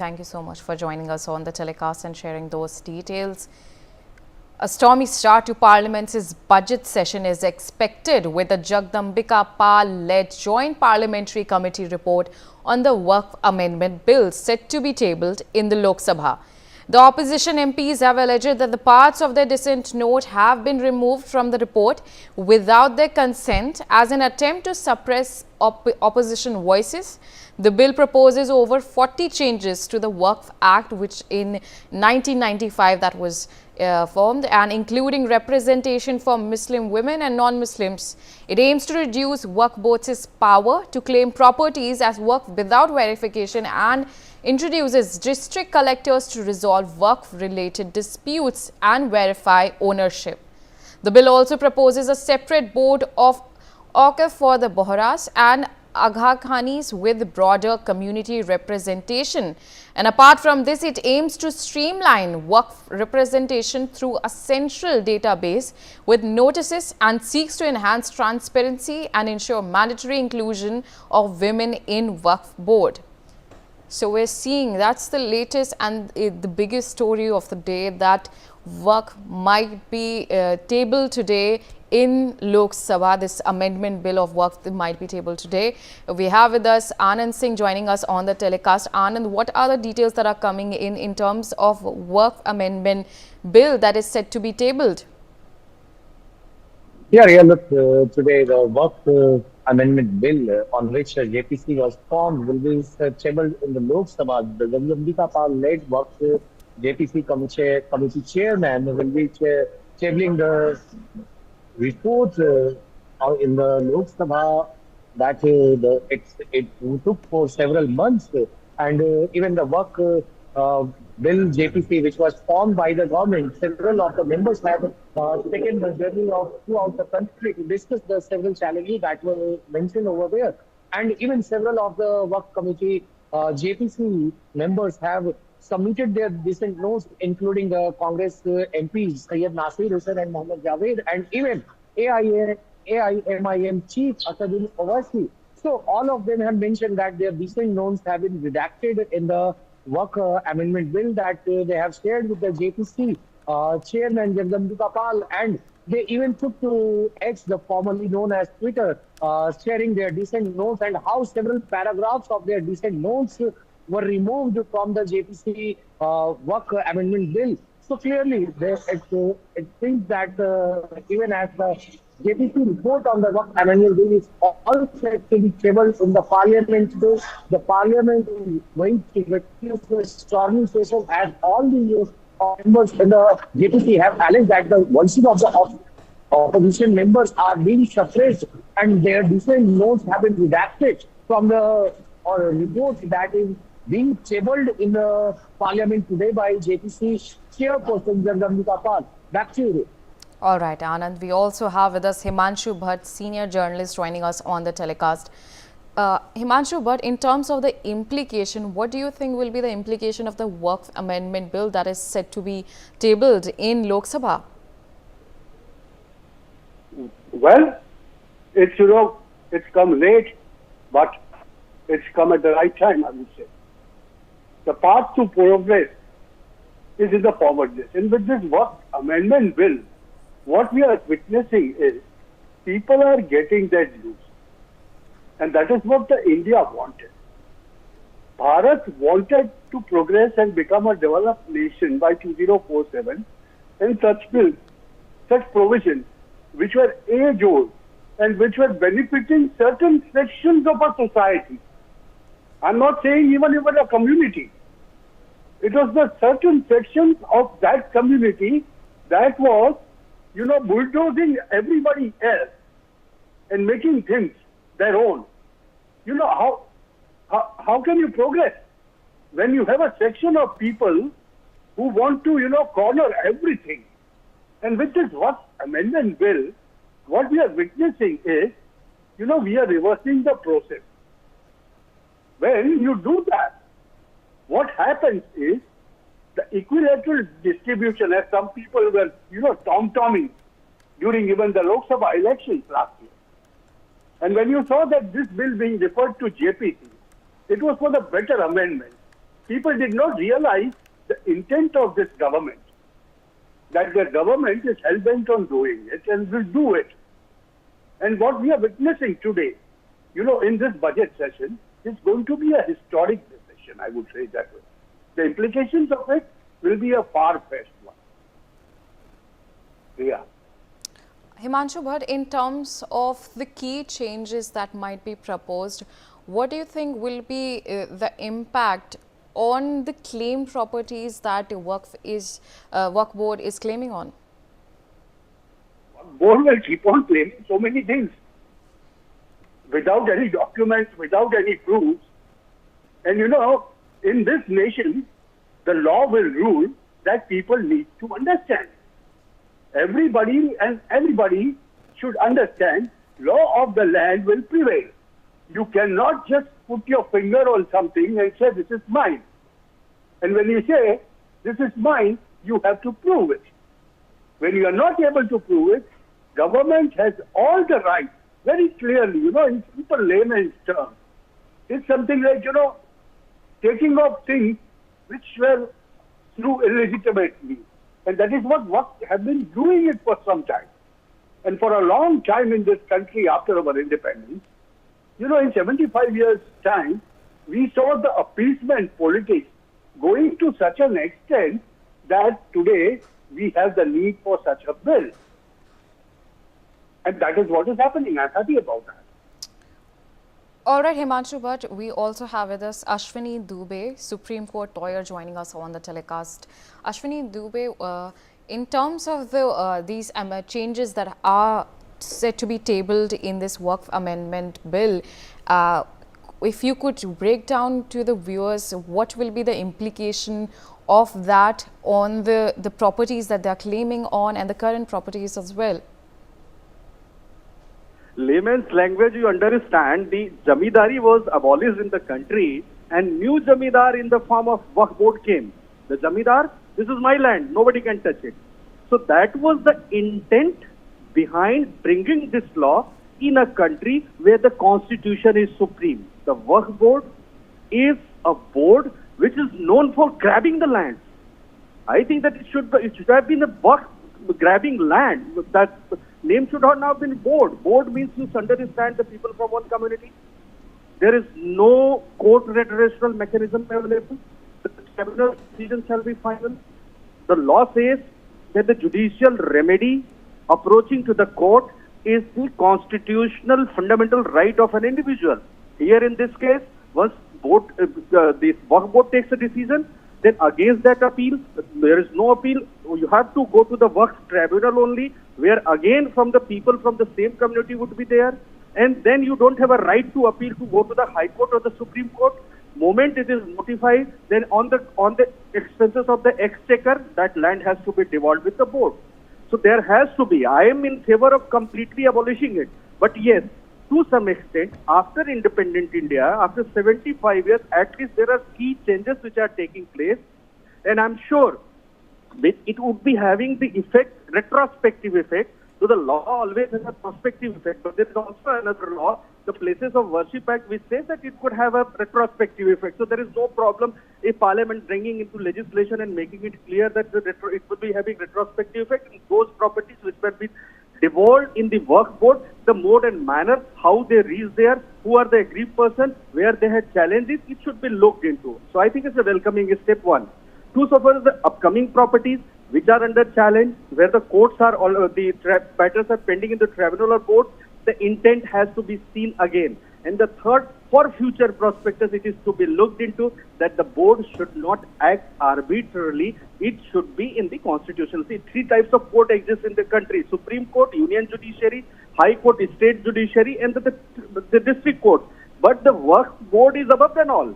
Thank you so much for joining us on the telecast and sharing those details. A stormy start to Parliament's budget session is expected with the Jagdambika led Joint Parliamentary Committee report on the Waqf Amendment Bill set to be tabled in the Lok Sabha. The opposition MPs have alleged that the parts of their dissent note have been removed from the report without their consent as an attempt to suppress opposition voices. The bill proposes over 40 changes to the Waqf Act, which in 1995 that was formed, and including representation for Muslim women and non-Muslims. It aims to reduce Waqf boards' power to claim properties as Waqf without verification and introduces district collectors to resolve Waqf-related disputes and verify ownership. The bill also proposes a separate board of Waqf for the Bohras and Agha Khanis with broader community representation. And apart from this, it aims to streamline Waqf representation through a central database with notices and seeks to enhance transparency and ensure mandatory inclusion of women in Waqf board. So we're seeing that's the latest and the biggest story of the day, that Waqf might be tabled today in Lok Sabha. This amendment bill of Waqf might be tabled today. We have with us Anand Singh joining us on the telecast. Anand, what are the details that are coming in terms of Waqf Amendment Bill that is set to be tabled? Yeah, look, today the Waqf Amendment Bill on which JPC was formed will be tabled in the Lok Sabha. The Jagdambika led Waqf JPC committee chairman will be tabling the report in the Lok Sabha that it took for several months, and even the Waqf Bill JPC, which was formed by the government, several of the members have taken the journey throughout the country to discuss the several challenges that were mentioned over there. And even several of the Waqf committee JPC members have submitted their dissent notes, including the Congress MPs Syed Nasir Hussain and Mohammad Javed, and even AIMIM Chief Asaduddin Owaisi. So all of them have mentioned that their dissent notes have been redacted in the Waqf Amendment Bill that they have shared with the JPC chairman Jagdambika, and they even took to X, the formerly known as Twitter, sharing their dissent notes and how several paragraphs of their dissent notes were removed from the JPC Waqf Amendment Bill. So clearly, it seems that even as the JPC report on the Waqf Amendment Bill is all set to be tabled in the Parliament today, the Parliament is going to witness a stormy session as all the members in the JPC have alleged that the voices of the opposition members are being suppressed and their dissent notes have been redacted from the report that is being tabled in the Parliament today by JPC chairperson Jagdambika. Back to you. All right, Anand. We also have with us Himanshu Bhatt, senior journalist, joining us on the telecast. Himanshu Bhatt, in terms of the implication, what do you think will be the implication of the Waqf Amendment Bill that is set to be tabled in Lok Sabha? Well, it's come late, but it's come at the right time, I would say. The path to progress is in the forwardness. And with this Waqf Amendment Bill, what we are witnessing is people are getting their dues. And that is what the India wanted. Bharat wanted to progress and become a developed nation by 2047, and such bills, such provisions, which were age-old and which were benefiting certain sections of our society. I'm not saying even a community. It was the certain sections of that community that was, bulldozing everybody else and making things their own. How can you progress when you have a section of people who want to, corner everything? And with this Waqf Amendment Bill, what we are witnessing is, we are reversing the process. When you do that, what happens is the equilateral distribution, as some people were, tom-tomming during even the Lok Sabha elections last year. And when you saw that this bill being referred to JPC, it was for the better amendment People did not realize the intent of this government, that the government is hell-bent on doing it and will do it. And what we are witnessing today, in this budget session, is going to be a historic decision, I would say that way. The implications of it will be a far-fetched one. Yeah. Himanshu Bhatt, in terms of the key changes that might be proposed, what do you think will be the impact on the claimed properties that Waqf board is claiming on? Board will keep on claiming so many things without any documents, without any proofs. And in this nation, the law will rule that people need to understand. Everybody and anybody should understand law of the land will prevail. You cannot just put your finger on something and say, this is mine. And when you say, this is mine, you have to prove it. When you are not able to prove it, government has all the rights, very clearly, in simple layman's terms. It's something like, taking off things which were through illegitimate means. And that is what Waqf have been doing it for some time. And for a long time in this country after our independence, in 75 years' time, we saw the appeasement politics going to such an extent that today we have the need for such a bill. And that is what is happening. I'm happy about that. All right, Himanshu Bhatt, we also have with us Ashwini Dubey, Supreme Court lawyer, joining us on the telecast. Ashwini Dubey, in terms of these changes that are set to be tabled in this Waqf Amendment Bill, if you could break down to the viewers what will be the implication of that on the properties that they are claiming on and the current properties as well. Layman's language, you understand, the Jamidari was abolished in the country and new Jamidar in the form of Waqf board came. The Jamidar, this is my land, nobody can touch it. So that was the intent behind bringing this law in a country where the constitution is supreme. The Waqf board is a board which is known for grabbing the land. I think that it should have been a Waqf grabbing land. That name should have now been board. Board means you understand the people from one community. There is no court redressal mechanism available. The tribunal decision shall be final. The law says that the judicial remedy approaching to the court is the constitutional fundamental right of an individual. Here in this case, once the Waqf board takes a decision, then against that appeal, there is no appeal. You have to go to the Waqf tribunal only, where again from the people from the same community would be there. And then you don't have a right to appeal to go to the High Court or the Supreme Court. Moment it is notified, then on the expenses of the exchequer, that land has to be devolved with the board. So there has to be, I am in favor of completely abolishing it. But yes, to some extent, after independent India, after 75 years, at least there are key changes which are taking place. And I'm sure it would be having the effect, retrospective effect. So the law always has a prospective effect. But there is also another law, the Places of Worship Act, which says that it could have a retrospective effect. So there is no problem if Parliament bringing into legislation and making it clear that it will be having retrospective effect in those properties which were being devolved in the Waqf board, the mode and manner, how they reach there, who are the aggrieved person, where they had challenges, it should be looked into. So I think it's a welcoming step one. Two, so far as the upcoming properties which are under challenge, where the courts are, matters are pending in the tribunal or court, the intent has to be seen again. And the third, for future prospectus, it is to be looked into that the board should not act arbitrarily. It should be in the constitution. See, three types of court exist in the country: Supreme Court, Union Judiciary, High Court, State Judiciary, and the District Court. But the Waqf board is above them all.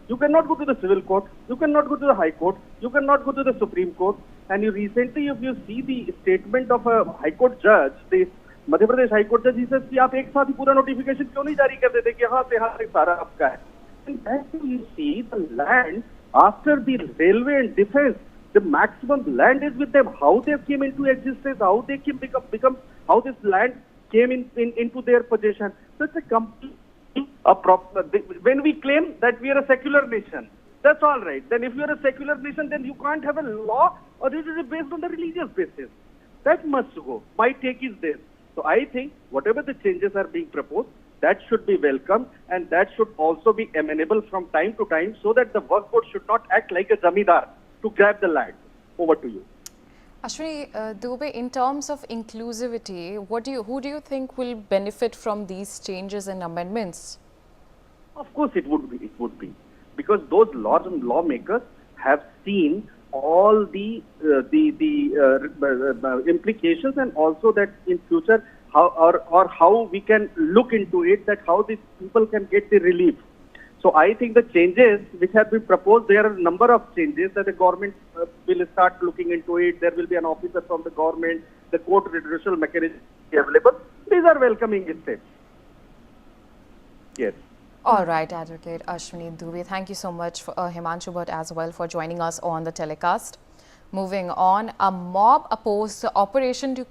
You cannot go to the Civil Court. You cannot go to the High Court. You cannot go to the Supreme Court. And you recently, if you see the statement of a High Court judge, the Madhya Pradesh high court जज ही says कि आप एक साथ ही पूरा notification क्यों नहीं जारी कर देते कि हाँ से हाँ तक सारा आपका है. And as you see, the land after the railway and defense, the maximum land is with them. How they came into existence, how they came become how this land came into their possession. So it's a complete when we claim that we are a secular nation, That's all right. Then if you're a secular nation, then you can't have a law or this is based on the religious basis. That must go. My take is this. So I think whatever the changes are being proposed, that should be welcome and that should also be amenable from time to time so that the Waqf board should not act like a zamindar to grab the land. Over to you. Ashwini Dubey, in terms of inclusivity, who do you think will benefit from these changes and amendments? Of course it would be. It would be. Because those laws and lawmakers have seen all the implications and also that in future how we can look into it, that how these people can get the relief. So I think the changes which have been proposed, there are a number of changes that the government will start looking into it. There will be an officer from the government, the court redressal mechanism available. These are welcoming steps. Yes. All right, Advocate Ashwini Dubey, thank you so much, for, Himanshu Bhatt as well, for joining us on the telecast. Moving on, a mob opposed the operation to